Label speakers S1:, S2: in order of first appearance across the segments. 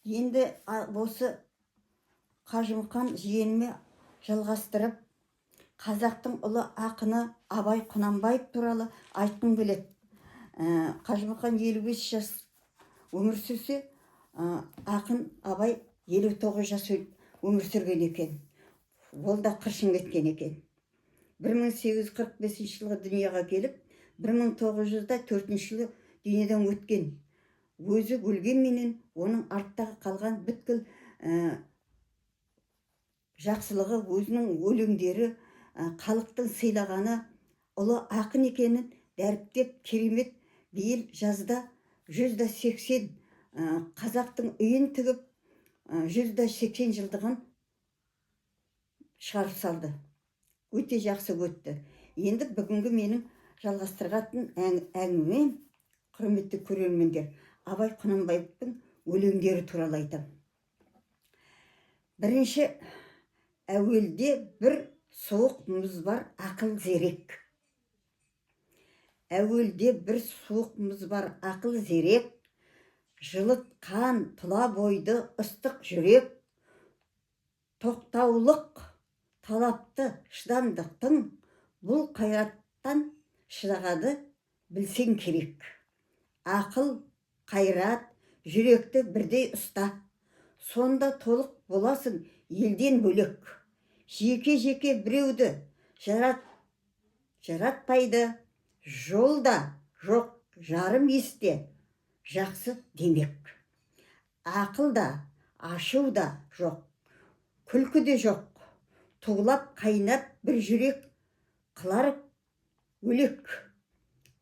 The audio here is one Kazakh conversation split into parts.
S1: Енді осы Қажымқан жиеніме жалғастырып, қазақтың ұлы ақыны Абай Құнанбаев туралы айтқым келеді. Қажымқан 55 жас өмір сүрсе, ақын Абай 59 жас өмір сүрген екен. Ол да қыршын кеткен екен. 1845 жылғы дүнияға келіп, 1904 жылы дүниеден өткен. Өзі өлгенменен оның арттағы қалған бүткіл жақсылығы, өзінің өлеңдері, халықтың сыйлағаны ұлы ақын екенін дәріптеп, керемет биыл жазда 180 қазақтың үйін тігіп 180 жылдығын шығарып салды. Өте жақсы өтті. Енді бүгінгі менің жалғастыратын әңгімем, құрметті көрермендер, Абай Құнанбаевтың өлеңдері туралы айтамын. Бірінші, әуелде бір суық мұз бар, ақыл зерек. Әуелде бір суық мұз бар, ақыл зерек, жылытқан тұла бойды ыстық жүрек, тоқтаулық талапты шыдамдықтың, бұл қайраттан шыдағады білсең керек. Ақыл, қайрат, жүректі бірдей ұста, сонда толық боласың елден бөлек. Жеке-жеке біреуді жаратпайды, жолда жоқ жарым есте жақсы демек. Ақылда, ашуда жоқ, күлкіде жоқ, туылап қайнап бір жүрек қылар өлек.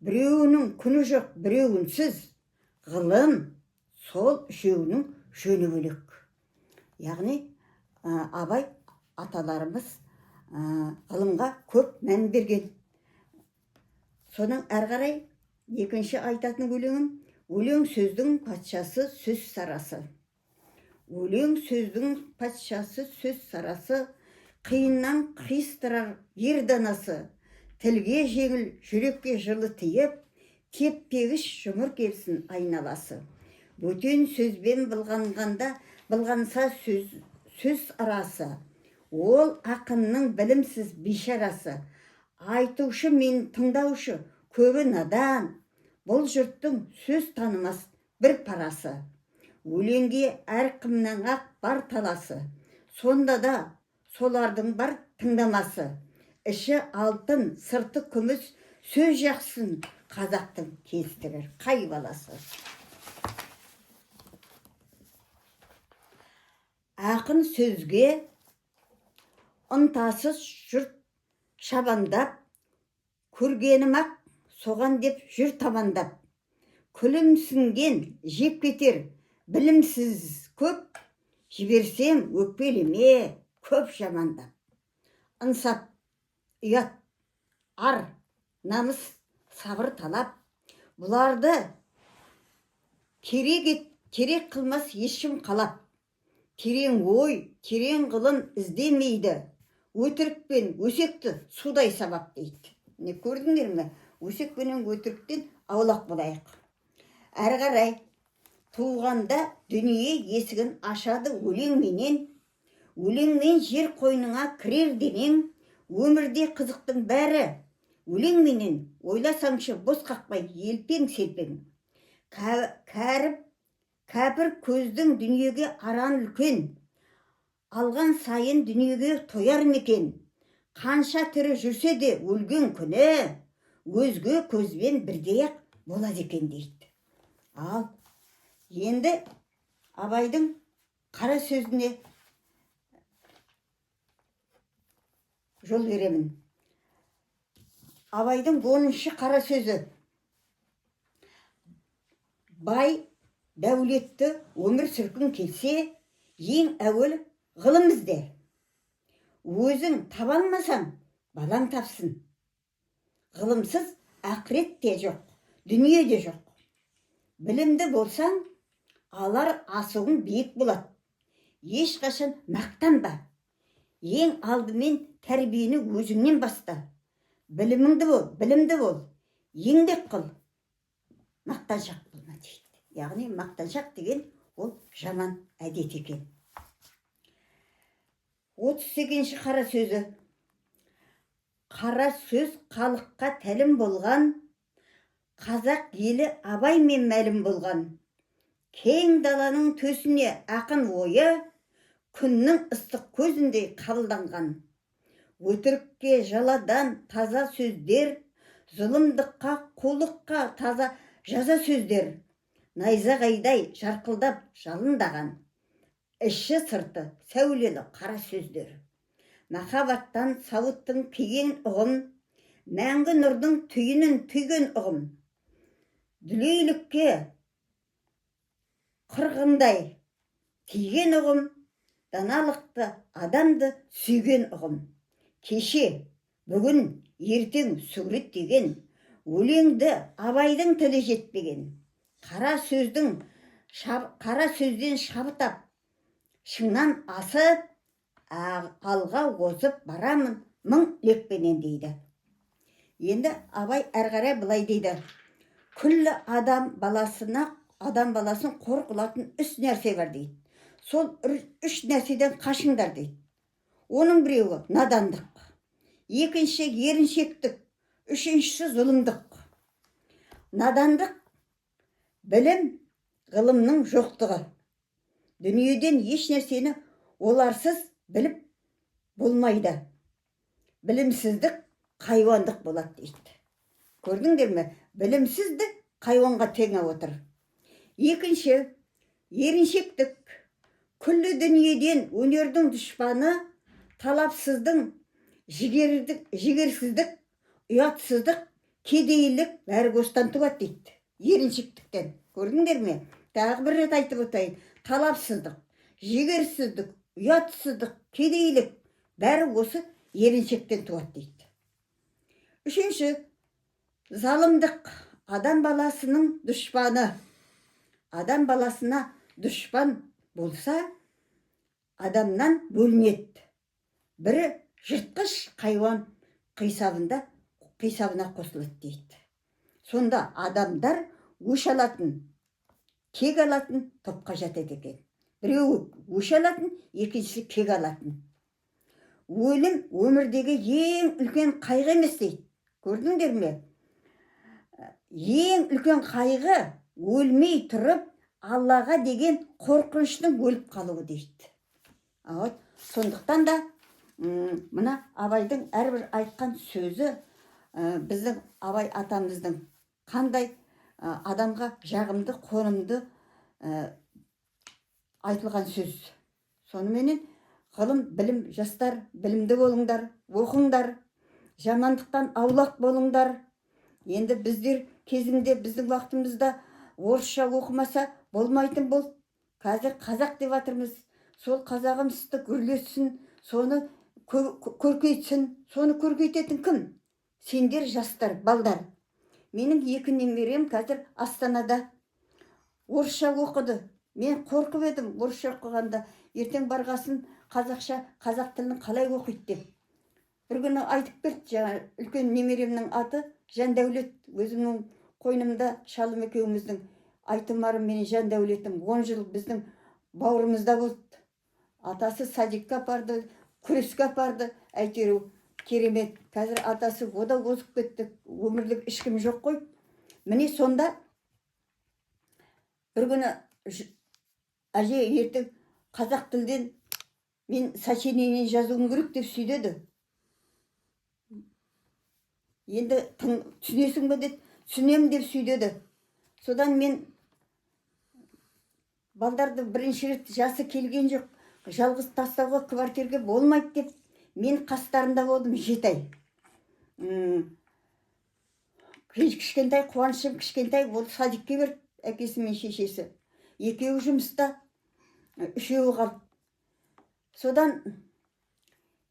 S1: Біреуінің күні жоқ, біреуінсіз, ғылым сол үшеуінің жөні бөлек. Яғни Абай аталарымыз ғылымға көп мән берген. Соның әрі қарай екінші айтатын өлеңім, өлең сөздің патшасы сөз сарасы. Өлең сөздің патшасы сөз сарасы, қиыннан қиыстырар ер данасы, тілге жеңіл, жүрекке жылы тиіп, теп-тегіс жұмыр келсін айналасы. Бөтен сөзбен былғанса сөз арасы, ол ақынның білімсіз бейшарасы. Айтушы мен тыңдаушы көбі надан, бұл жұрттың сөз танымас бір парасы. Өлеңге әркімнің ақ бар таласы, сонда да солардың бар тыңдамасы. Іші алтын, сырты күміс, сөз жақсын қазақтың кездірер қай баласы. Ақын сөзге ынтасыз жұрт шабандап, көргенім ақ соған деп жүр табандап. Күлімсінген жеп кетер білімсіз көп, жіберсем өкпелеме көп жамандап. Ынсап, ұят, ар, намыс, сабыр талап, бұларды керек қылмас ешкім қалап. Терең ой, терең ғылым іздемейді, өтірік пен өсекті судай сабап дейді. Не көрдіңдер ме? Өсек пенен өтіріктен аулақ болайық. Әрі қарай туғанда дүние есігін ашады өлеңменен, өлеңмен жер қойныңа кірер денең, өмірде қызықтың бәрі өлеңменен, ойласаңшы бос қақпай елпең-селпең. Кәпір көздің дүниеге аран үлкен, алған сайын дүниеге тояр мекен. Қанша тірі жүрсе де өлген күні, өзге көзбен бірдей-ақ болады екен дейді. Ал енді Абайдың қара сөзіне жол беремін. Абайдың 10-шы қара сөзі. Бай дәулетті өмір сүргің келсе, ең әуел ғылым ізде. Өзің таба алмасаң, балаң тапсын. Ғылымсыз ақырет те жоқ, дүние де жоқ. Білімді болсаң, алар асуың биік болады. Ешқашан мақтанба. Ең алдымен тәрбиені өзіңнен баста. Білімді бол, еңбек қыл. Мақтаншақ болма дейді. Яғни мақтаншақ деген ол жаман әдет екен. 38-ші қара сөзі. Қара сөз халыққа тәлім болған, қазақ елі абаймен мәлім болған. Кең даланың төсіне ақын ойы, күннің ыстық көзіндей қабылданған. Өтірікке жаладан таза сөздер, зұлымдыққа қулыққа таза жаза сөздер, найзағайдай жарқылдап жалындаған. Іші сырты сәулелі қара сөздер. Махаббаттан сауыттың киген ұғым, мәңгі нұрдың түйінін түйген ұғым. Дүлейлікке қырғындай тиген ұғым, даналықты адамды сүйген ұғым. Кеше, бүгін, ертең суреттеген, өлеңді абайдың тілі жетпеген. Қара сөзден шабытап, шыңнан асып, алға озып барамын мың лекпенен дейді. Енді абай әрғарай былай дейді. Күллі адам баласын қор қылатын үш нәрсе бар дейді. Сол үш нәрседен қашыңдар дейді. Оның біреуі надандық, екінші еріншектік, үшіншісі зұлымдық. Надандық білім, ғылымның жоқтығы. Дүниеден еш нәрсені оларсыз біліп болмайды. Білімсіздік хайуандық болады дейді. Көрдіңдер ме? Білімсіздік хайуанға тең отыр. Екінші, еріншектік. Күллі дүниеден өнердің дұшпаны, талапсыздың, жігерсіздік, ұятсыздық, кедейлік бәрі осыдан туады дейді. Еріншектіктен. Көрдіңдер ме? Тағы бір рет айтып отайын. Талапсыздық, жігерсіздік, ұятсыздық, кедейлік бәрі осы еріншектен туады дейді. Үшінші, залымдық. Адам баласының дұшпаны. Адам баласына дұшпан болса, адамнан бөлінеді. Бірі жыртқыш хайуан қисабына қосылады дейді. Сонда адамдар өш алатын, кек алатын топқа жатады екен. Біреуі өш алатын, екіншісі кек алатын. Өлім өмірдегі ең үлкен қайғы емес дейді. Көрдіңдер ме? Ең үлкен қайғы өлмей тұрып, Аллаға деген қорқыныштың өліп қалуы дейді. Сондықтан да мына абайдың әрбір айтқан сөзі біздің абай атамыздың қандай адамға жағымды, қонымды айтылған сөз. Соныменен ғылым, білім, жастар, білімді болыңдар, оқыңдар, жамандықтан аулақ болыңдар. Енді біздер кезінде, біздің уақытымызда орысша оқымаса болмайтын бол. Қазір қазақ деп жатырмыз. Сол қазағымызды гүрлетсін, соны көркейтсін. Соны көркейтетін кім? Сендер жастар, балдар. Менің екі немерем қазір Астанада орысша оқыды. Мен қорқып едім орысша оқығанда. Ертең барғасын қазақша, қазақ тілін қалай оқиды деп. Бір күні айтып берді, үлкен немеремнің аты Жандәулет. Өзімнің қойнымда шалым екеуміздің Айтымарым мен Жандәулетім 10 жыл біздің бауырымызда болды. Атасы садикка апарды, күреске апарды. Әйтеуір керемет. Қазір атасы ода озып кетті. Өмірлік ешкім жоқ қой. Міне сонда бір күні әже ертең қазақ тілден мен сочинение жазуым керек деп сөйдеді. Енді түсінесің бе деді, түсінем деп сөйдеді. Содан мен балдарды бірінші рет жасы келген жоқ, жалғыз тастауға квартирге болмайды деп, мен қастарында болдым 7 ай. Кішкентай қуанышым, кішкентай ол садикке берді, әкесі мен шешесі. Екеуі жұмыста, үшеуі қалды. Содан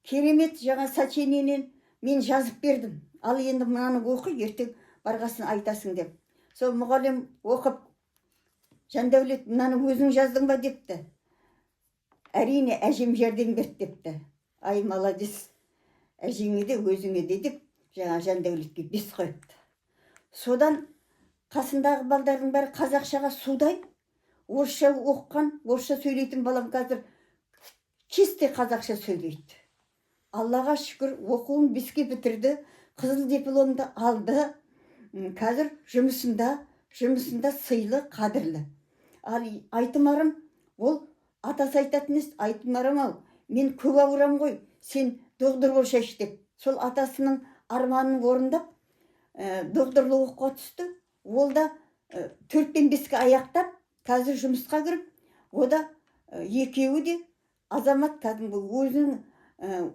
S1: керемет жаңа сочинениені мен жазып бердім. Ал енді мынаны оқы, ертең барғасын айтасың деп. Сол мұғалім оқып, Жандәулет, мынаны өзің жаздың ба депті. Әрине, әжем жәрдем берді депті. Ай, молодец, әжеңе де өзіңе де деп, жаңа Жандәулетке 5 қойыпты. Содан қасындағы балдардың бәрі қазақшаға судай, орысша оқыған, орысша сөйлейтін балам қазір чисті қазақша сөйлейді. Аллаға шүкір, оқуын 5-ке бітірді, қызыл дипломды алды. Қазір жұмысында сыйлы, қадірлі. Ал Айтымарым, ол атасы айтатын ес, Айтымарым ау, мен көп ауырам ғой, сен доғдыр болшайшы деп. Сол атасының арманын орындап, доғдырлы оқуға түсті. Ол да 4-пен 5-ке аяқтап, қазір жұмысқа кіріп, о да екеуі де азамат, кәдімгі өзінің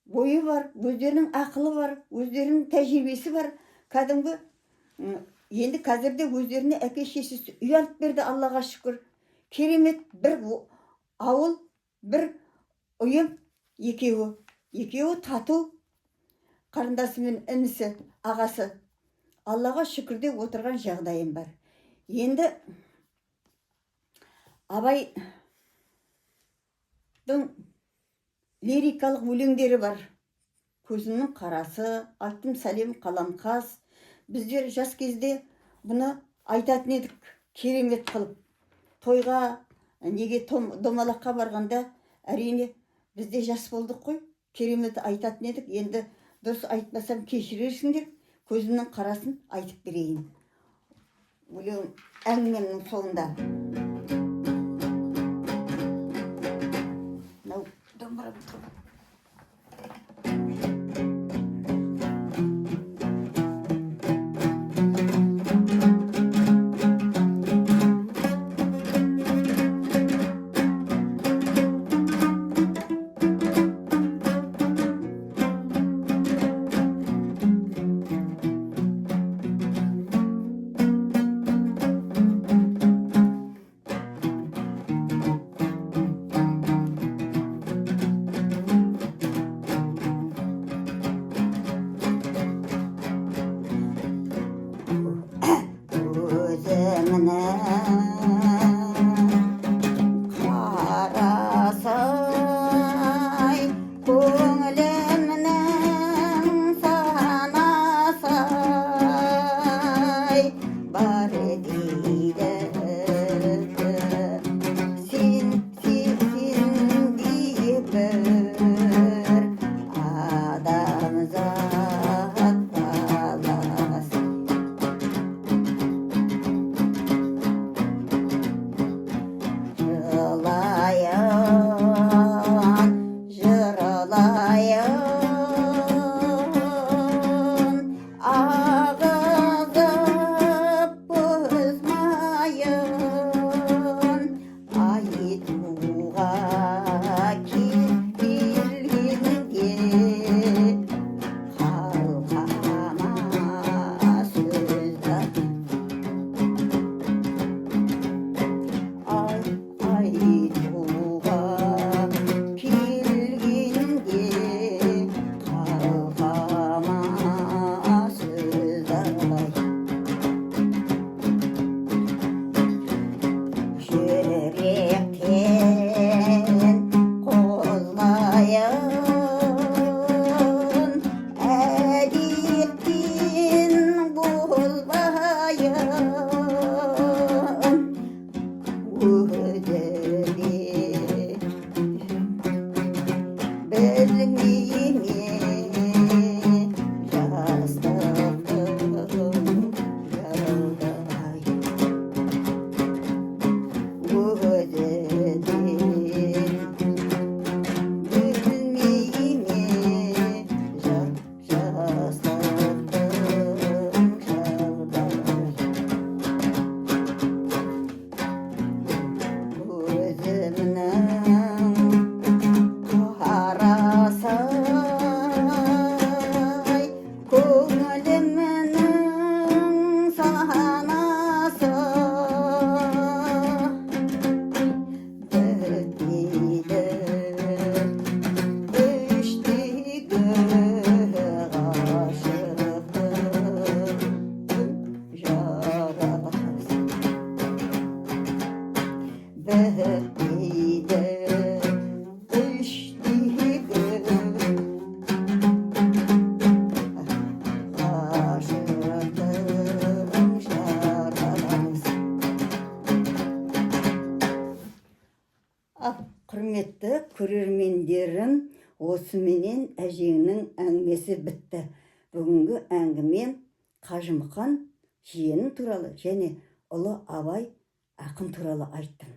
S1: бойы бар, өздерінің ақылы бар, өздерінің тәжірибесі бар, кәдімгі енді қазірде өздеріне әке шешесі үй алып берді, Аллаға шүкір. Керемет бір ауыл, бір ұйым, екеуі тату, қарындасы мен інісі, ағасы. Аллаға шүкірде отырған жағдайым бар. Енді Абайдың лирикалық өлеңдері бар. Көзімнің қарасы, айттым сәлем қаламқас. Біздер жас кезде бұны айтатын едік, керемет қылып. Тойға, неге домалаққа барғанда, әрине бізде жас болдық қой, керемет айтатын едік. Енді дұрыс айтпасам кешірерсіңдер, көзімнің қарасын айтып берейін. Өлең әңгіменің соңында. Домбыра бұтыр. Ал, құрметті көрермендерім, осыменен әжеңнің әңгімесі бітті. Бүгінгі әңгімем Қажымұқан жиенім туралы және ұлы Абай ақын туралы айттым.